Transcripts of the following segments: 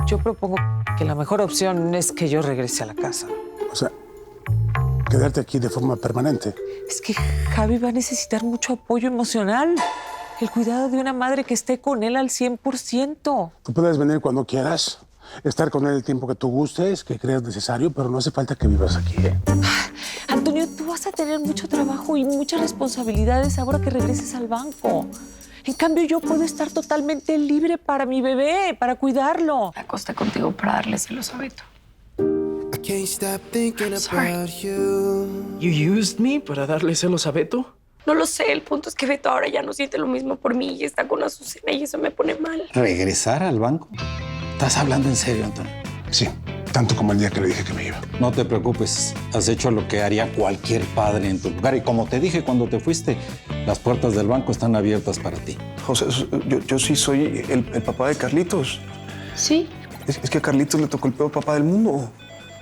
Yo propongo que la mejor opción es que yo regrese a la casa. O sea, quedarte aquí de forma permanente. Es que Javi va a necesitar mucho apoyo emocional. El cuidado de una madre que esté con él al 100%. Tú puedes venir cuando quieras, estar con él el tiempo que tú gustes, que creas necesario, pero no hace falta que vivas aquí, ¿eh? Antonio, tú vas a tener mucho trabajo y muchas responsabilidades ahora que regreses al banco. En cambio, yo puedo estar totalmente libre para mi bebé, para cuidarlo. Me acosté contigo para darle celos a Beto. Sorry. You used me para darle celos a Beto. No lo sé, el punto es que Beto ahora ya no siente lo mismo por mí y está con Azucena y eso me pone mal. ¿Regresar al banco? ¿Estás hablando en serio, Antonio? Sí, tanto como el día que le dije que me iba. No te preocupes, has hecho lo que haría cualquier padre en tu lugar. Y como te dije cuando te fuiste, las puertas del banco están abiertas para ti. José, yo sí soy el papá de Carlitos. ¿Sí? Es que a Carlitos le tocó el peor papá del mundo.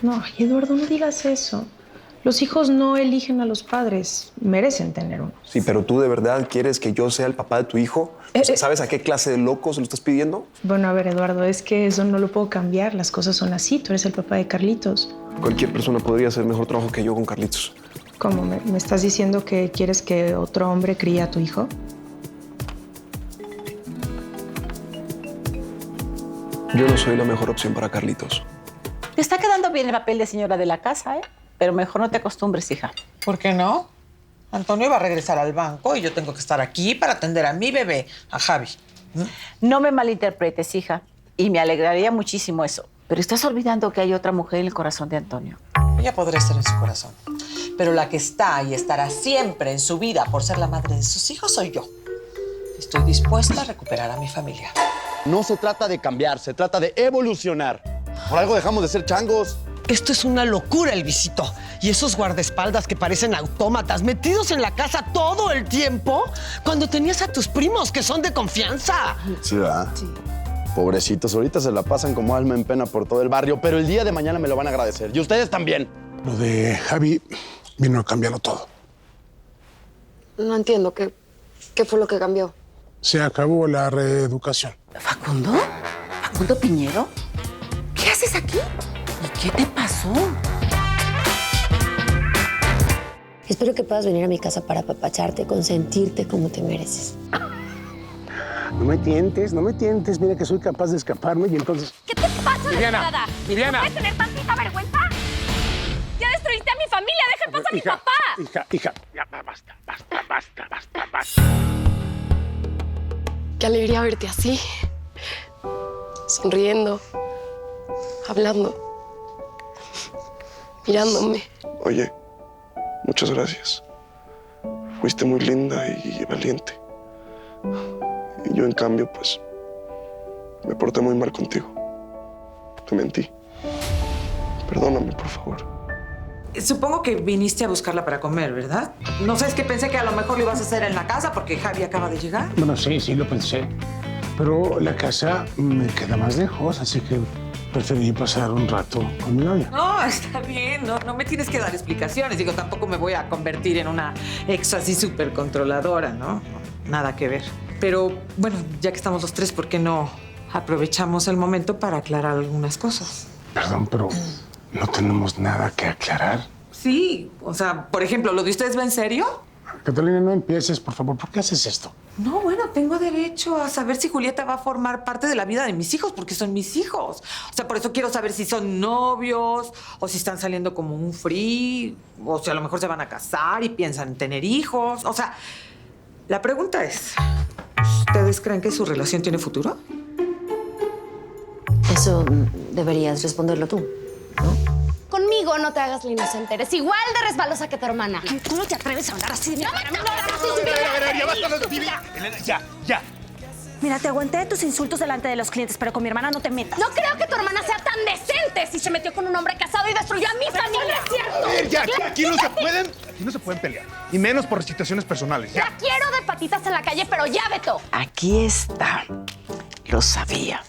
No, Eduardo, no digas eso. Los hijos no eligen a los padres, merecen tener uno. Sí, pero tú de verdad quieres que yo sea el papá de tu hijo. ¿Sabes a qué clase de loco se lo estás pidiendo? Bueno, a ver, Eduardo, es que eso no lo puedo cambiar. Las cosas son así. Tú eres el papá de Carlitos. Cualquier persona podría hacer mejor trabajo que yo con Carlitos. ¿Cómo? ¿Me estás diciendo que quieres que otro hombre críe a tu hijo? Yo no soy la mejor opción para Carlitos. Te está quedando bien el papel de señora de la casa, ¿eh? Pero mejor no te acostumbres, hija. ¿Por qué no? Antonio va a regresar al banco y yo tengo que estar aquí para atender a mi bebé, a Javi. No me malinterpretes, hija. Y me alegraría muchísimo eso. Pero estás olvidando que hay otra mujer en el corazón de Antonio. Ella podrá estar en su corazón. Pero la que está y estará siempre en su vida por ser la madre de sus hijos soy yo. Estoy dispuesta a recuperar a mi familia. No se trata de cambiar, se trata de evolucionar. Por algo dejamos de ser changos. Esto es una locura, Elvisito. Y esos guardaespaldas que parecen autómatas metidos en la casa todo el tiempo cuando tenías a tus primos que son de confianza. Sí, ¿verdad? Sí. Pobrecitos, ahorita se la pasan como alma en pena por todo el barrio, pero el día de mañana me lo van a agradecer. Y ustedes también. Lo de Javi vino a cambiarlo todo. No entiendo. ¿Qué fue lo que cambió? Se acabó la reeducación. ¿Facundo? ¿Facundo Piñero? ¿Qué haces aquí? ¿Y qué te pasó? Espero que puedas venir a mi casa para apapacharte, consentirte como te mereces. No me tientes, no me tientes. Mira que soy capaz de escaparme y entonces... ¿Qué te pasa, Viviana, Viviana. ¿No puedes tener tantita vergüenza? ¡Ya destruiste a mi familia! ¡Deja en paz a mi papá! Hija. Ya, basta. Qué alegría verte así. Sonriendo. Hablando. Mirándome. Oye, muchas gracias. Fuiste muy linda y valiente. Y yo, en cambio, pues, me porté muy mal contigo. Te mentí. Perdóname, por favor. Supongo que viniste a buscarla para comer, ¿verdad? No sé, es que pensé que a lo mejor lo ibas a hacer en la casa porque Javi acaba de llegar. Bueno, sí, lo pensé. Pero la casa me queda más lejos, así que preferí pasar un rato con mi novia. No, está bien. No me tienes que dar explicaciones. Digo, tampoco me voy a convertir en una ex así súper controladora, ¿no? Nada que ver. Pero, bueno, ya que estamos los tres, ¿por qué no aprovechamos el momento para aclarar algunas cosas? Perdón, pero no tenemos nada que aclarar. Sí, o sea, por ejemplo, ¿lo de ustedes va en serio? Catalina, no empieces, por favor. ¿Por qué haces esto? No, bueno, tengo derecho a saber si Julieta va a formar parte de la vida de mis hijos, porque son mis hijos. O sea, por eso quiero saber si son novios, o si están saliendo como un free, o si a lo mejor se van a casar y piensan tener hijos. O sea, la pregunta es, ¿ustedes creen que su relación tiene futuro? Eso deberías responderlo tú, ¿no? Conmigo no te hagas la inocente. Eres igual de resbalosa que tu hermana. ¿Cómo te atreves a hablar así de mi hermana? Ya. Mira, te aguanté tus insultos delante de los clientes, pero con mi hermana no te metas. No creo que tu hermana sea tan decente si se metió con un hombre casado y destruyó a mi familia. ¡Es cierto! A ver, ya, aquí no se pueden pelear. Y menos por situaciones personales. La quiero de patitas en la calle, pero ya, Beto. Aquí está. Lo sabía.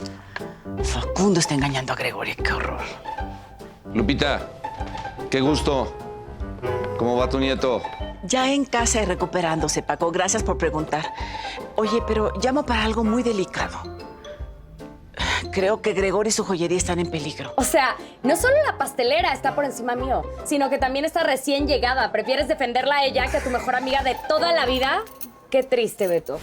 Facundo está engañando a Gregoria. ¡Qué horror! Lupita, qué gusto. ¿Cómo va tu nieto? Ya en casa y recuperándose, Paco. Gracias por preguntar. Oye, pero llamo para algo muy delicado. Creo que Gregorio y su joyería están en peligro. O sea, no solo la pastelera está por encima mío, sino que también está recién llegada. ¿Prefieres defenderla a ella que a tu mejor amiga de toda la vida? Qué triste, Beto.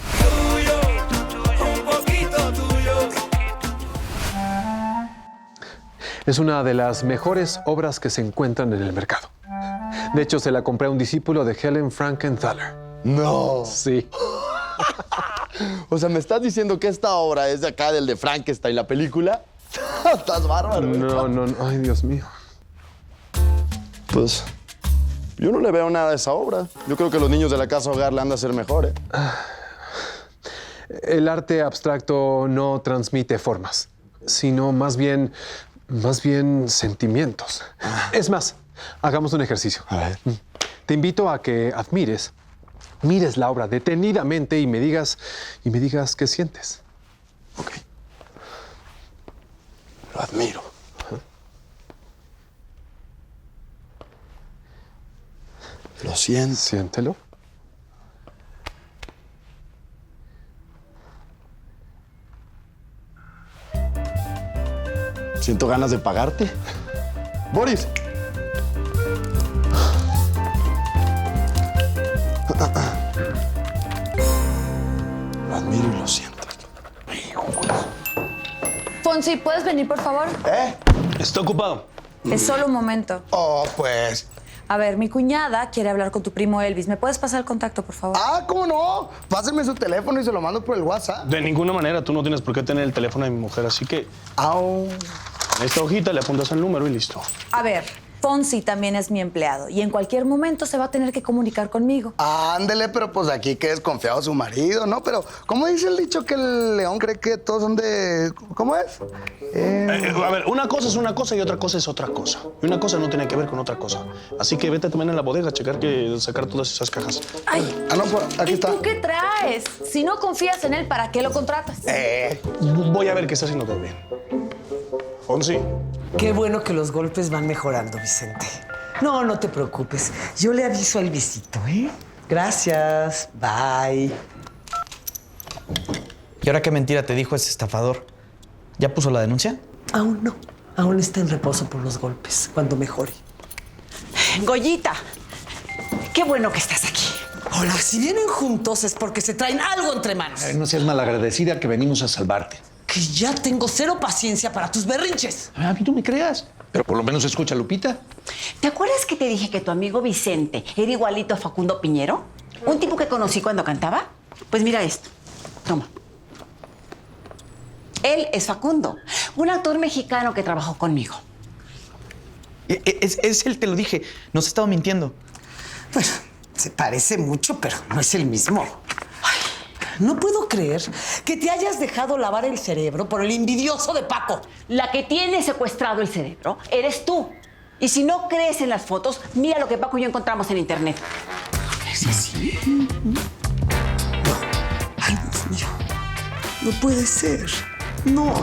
Es una de las mejores obras que se encuentran en el mercado. De hecho, se la compré a un discípulo de Helen Frankenthaler. No. Sí. O sea, ¿me estás diciendo que esta obra es de acá, del de Frankenstein, la película? Estás bárbaro. No. Ay, Dios mío. Pues, yo no le veo nada a esa obra. Yo creo que los niños de la casa hogar le han de hacer mejor, ¿eh? El arte abstracto no transmite formas, sino más bien sentimientos. Es más, hagamos un ejercicio. A ver. Te invito a que mires la obra detenidamente y me digas qué sientes. Ok. Lo admiro. Lo siento. Siéntelo. Siento ganas de pagarte. Boris. Lo admiro y lo siento. Fonsi, ¿puedes venir, por favor? Está ocupado. Es solo un momento. Oh, pues. A ver, mi cuñada quiere hablar con tu primo Elvis. ¿Me puedes pasar el contacto, por favor? Ah, ¿cómo no? Pásenme su teléfono y se lo mando por el WhatsApp. De ninguna manera, tú no tienes por qué tener el teléfono de mi mujer, así que... En esta hojita le apuntas el número y listo. A ver, Fonsi también es mi empleado y en cualquier momento se va a tener que comunicar conmigo. Ándele, pero pues aquí que desconfiado su marido, ¿no? Pero, ¿cómo dice el dicho que el león cree que todos son de... ¿Cómo es? A ver, una cosa es una cosa y otra cosa es otra cosa. Y una cosa no tiene que ver con otra cosa. Así que vete también a la bodega a sacar todas esas cajas. Ay, no, aquí está. ¿Tú qué traes? Si no confías en él, ¿para qué lo contratas? Voy a ver que está haciendo todo bien. Fonsi. Qué bueno que los golpes van mejorando, Vicente. No te preocupes. Yo le aviso al visito, ¿eh? Gracias. Bye. ¿Y ahora qué mentira te dijo ese estafador? ¿Ya puso la denuncia? Aún no. Aún está en reposo por los golpes. Cuando mejore. Goyita, qué bueno que estás aquí. Hola, si vienen juntos es porque se traen algo entre manos. No seas malagradecida, que venimos a salvarte. Que ya tengo cero paciencia para tus berrinches. A mí no me creas, pero por lo menos escucha a Lupita. ¿Te acuerdas que te dije que tu amigo Vicente era igualito a Facundo Piñero? Un tipo que conocí cuando cantaba. Pues mira esto. Toma. Él es Facundo, un actor mexicano que trabajó conmigo. Es él, te lo dije. Nos ha estado mintiendo. Bueno, se parece mucho, pero no es el mismo. No puedo creer que te hayas dejado lavar el cerebro por el envidioso de Paco. La que tiene secuestrado el cerebro eres tú. Y si no crees en las fotos, mira lo que Paco y yo encontramos en internet. ¿Es así? No. Ay, Dios mío. No puede ser. No.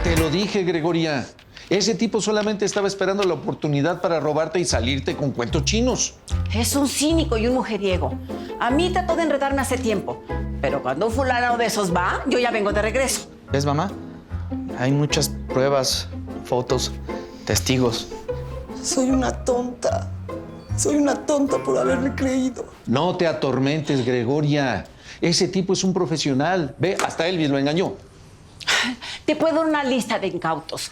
Te lo dije, Gregoria. Ese tipo solamente estaba esperando la oportunidad para robarte y salirte con cuentos chinos. Es un cínico y un mujeriego. A mí trató de enredarme hace tiempo. Pero cuando un fulano de esos va, yo ya vengo de regreso. ¿Ves, mamá? Hay muchas pruebas, fotos, testigos. Soy una tonta. Soy una tonta por haberle creído. No te atormentes, Gregoria. Ese tipo es un profesional. Ve, hasta Elvis lo engañó. Te puedo dar una lista de incautos.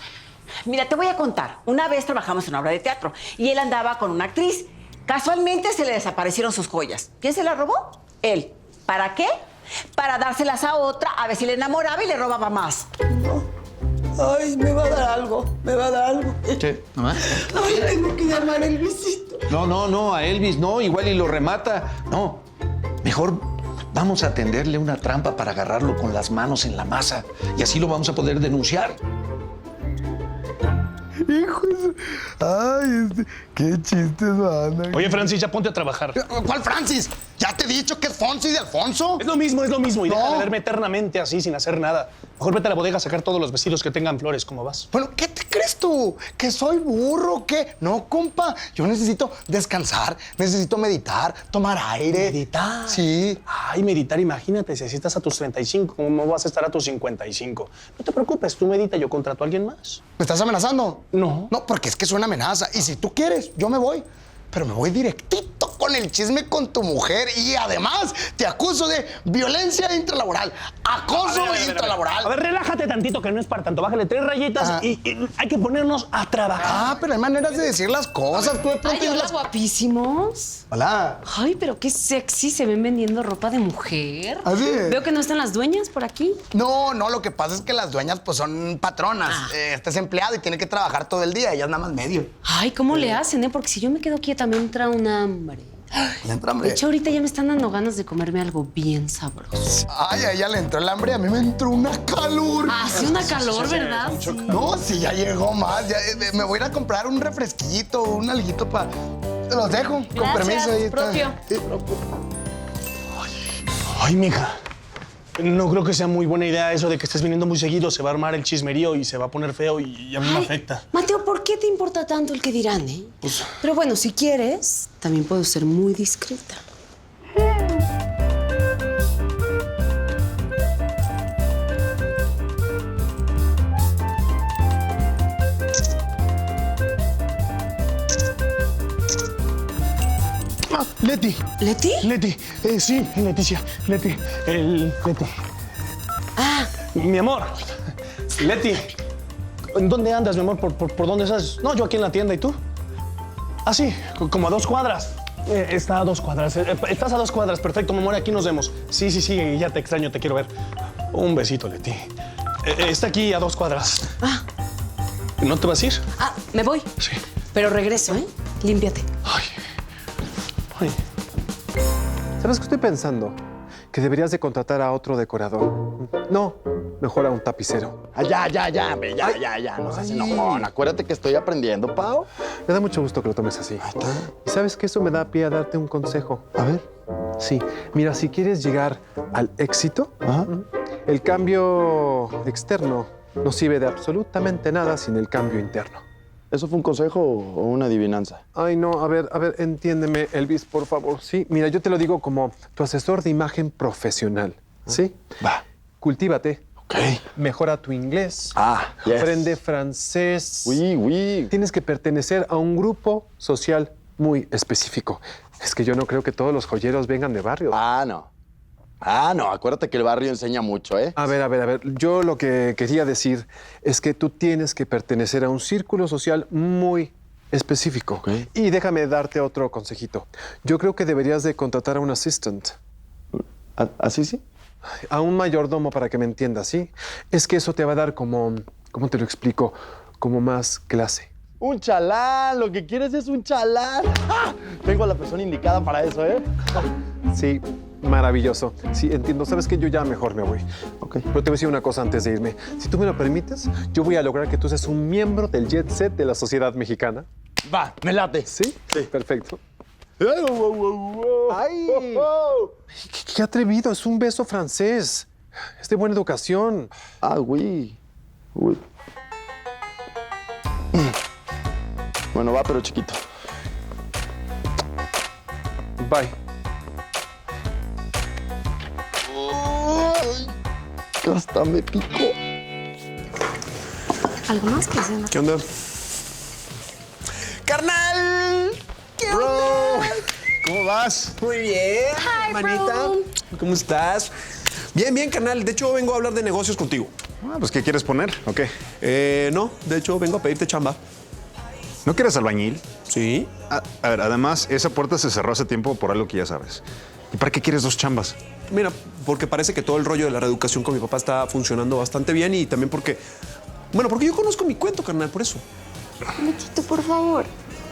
Mira, te voy a contar. Una vez trabajamos en una obra de teatro y él andaba con una actriz. Casualmente se le desaparecieron sus joyas. ¿Quién se las robó? Él. ¿Para qué? Para dárselas a otra, a ver si le enamoraba y le robaba más. No. Ay, me va a dar algo. Me va a dar algo. ¿Qué, mamá? Ay, tengo que llamar a Elvisito. No, a Elvis no. Igual y lo remata. No. Mejor vamos a tenderle una trampa para agarrarlo con las manos en la masa. Y así lo vamos a poder denunciar. Hijos. Ay, qué chistes van. Oye, Francis, ya ponte a trabajar. ¿Cuál Francis? Ya te he dicho que es Fonsi de Alfonso. Es lo mismo. Y deja de verme eternamente así, sin hacer nada. Mejor vete a la bodega a sacar todos los vestidos que tengan flores. ¿Cómo vas? Bueno, ¿qué te crees tú? ¿Que soy burro? ¿Qué? No, compa. Yo necesito descansar, necesito meditar, tomar aire. ¿Meditar? Sí. Ay, meditar, imagínate, si así estás a tus 35, ¿cómo vas a estar a tus 55? No te preocupes, tú medita, yo contrato a alguien más. ¿Me estás amenazando? No. No, porque es que es una amenaza. Y si tú quieres, yo me voy. Pero me voy directito con el chisme con tu mujer y además te acuso de violencia intralaboral, acoso intralaboral. A ver, relájate tantito que no es para tanto. Bájale 3 rayitas y hay que ponernos a trabajar. Ah, pero hay maneras de decir las cosas. Tú de pronto Ay, hola, guapísimos. Hola. Ay, pero qué sexy se ven vendiendo ropa de mujer. ¿Así? Veo que no están las dueñas por aquí. No, lo que pasa es que las dueñas pues son patronas. Este es empleado y tiene que trabajar todo el día, ellas nada más medio. Ay, ¿cómo le hacen, Porque si yo me quedo quieta me entra un hambre. ¿Le entra hambre? De hecho, ahorita ya me están dando ganas de comerme algo bien sabroso. Ay, a ella le entró el hambre, a mí me entró una calor. Ah, sí, una calor, ¿verdad? Sí. No, sí, ya llegó más. Ya, me voy a ir a comprar un refresquito, un alguito para... Te los dejo, con Gracias, permiso. Ahí está. propio. Sí. Ay, mija. No creo que sea muy buena idea eso de que estés viniendo muy seguido. Se va a armar el chismerío y se va a poner feo y a mí me afecta. Mateo, ¿por qué te importa tanto el que dirán, Pues... Pero bueno, si quieres, también puedo ser muy discreta. Leti. ¿Leti? Leti. Sí, Leticia. Leti. Leti. Ah. Mi amor. Leti. ¿En dónde andas, mi amor? ¿Por dónde estás? No, yo aquí en la tienda. ¿Y tú? Ah, sí. Como a 2 cuadras. Está a 2 cuadras. Estás a 2 cuadras. Perfecto, mi amor. Aquí nos vemos. Sí. Ya te extraño. Te quiero ver. Un besito, Leti. Está aquí a 2 cuadras. Ah. ¿No te vas a ir? Ah, me voy. Sí. Pero regreso, Límpiate. Ay. ¿Sabes qué estoy pensando? Que deberías de contratar a otro decorador. No, mejor a un tapicero. Ah, ya, hombre, ya. No seas enojón. Acuérdate que estoy aprendiendo, Pau. Me da mucho gusto que lo tomes así. Y sabes que eso me da pie a darte un consejo. A ver. Sí, mira, si quieres llegar al éxito, el cambio externo no sirve de absolutamente nada sin el cambio interno. ¿Eso fue un consejo o una adivinanza? Ay, no, a ver, entiéndeme, Elvis, por favor. Sí, mira, yo te lo digo como tu asesor de imagen profesional, ¿sí? Va. Cultívate. Ok. Mejora tu inglés. Yes. Aprende francés. Oui. Tienes que pertenecer a un grupo social muy específico. Es que yo no creo que todos los joyeros vengan de barrio. No, acuérdate que el barrio enseña mucho, ¿eh? A ver. Yo lo que quería decir es que tú tienes que pertenecer a un círculo social muy específico. Okay. Y déjame darte otro consejito. Yo creo que deberías de contratar a un assistant. ¿Así sí? A un mayordomo para que me entiendas, ¿sí? Es que eso te va a dar como, ¿cómo te lo explico? Como más clase. Un chalán, lo que quieres es un chalán. ¡Ah! Tengo a la persona indicada para eso, ¿eh? Sí. Maravilloso. Sí, entiendo. ¿Sabes qué? Yo ya mejor me voy. Ok. Pero te voy a decir una cosa antes de irme. Si tú me lo permites, yo voy a lograr que tú seas un miembro del jet set de la sociedad mexicana. Va, me late. ¿Sí? Sí. Perfecto. ¡Ay! Qué atrevido. Es un beso francés. Es de buena educación. Ah, oui. Bueno, va, pero chiquito. Bye. Hasta me picó. ¿Algo más que hacer? ¿Qué onda? ¡Carnal! ¿Qué onda? ¿Cómo vas? Muy bien, hermanita. ¿Cómo estás? Bien, carnal. De hecho, vengo a hablar de negocios contigo. Ah, pues, ¿qué quieres poner? ¿O qué? No, de hecho, vengo a pedirte chamba. ¿No quieres albañil? Sí. A ver, además, esa puerta se cerró hace tiempo por algo que ya sabes. ¿Y para qué quieres 2 chambas? Mira, porque parece que todo el rollo de la reeducación con mi papá está funcionando bastante bien y también porque... Bueno, porque yo conozco mi cuento, carnal, por eso. Luchito, por favor.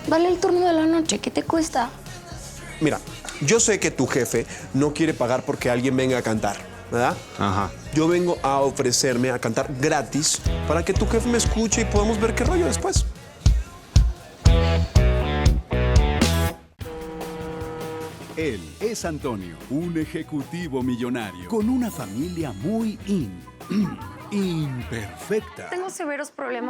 Vale el turno de la noche. ¿Qué te cuesta? Mira, yo sé que tu jefe no quiere pagar porque alguien venga a cantar, ¿verdad? Ajá. Yo vengo a ofrecerme a cantar gratis para que tu jefe me escuche y podamos ver qué rollo después. Él es Antonio, un ejecutivo millonario con una familia muy imperfecta. Tengo severos problemas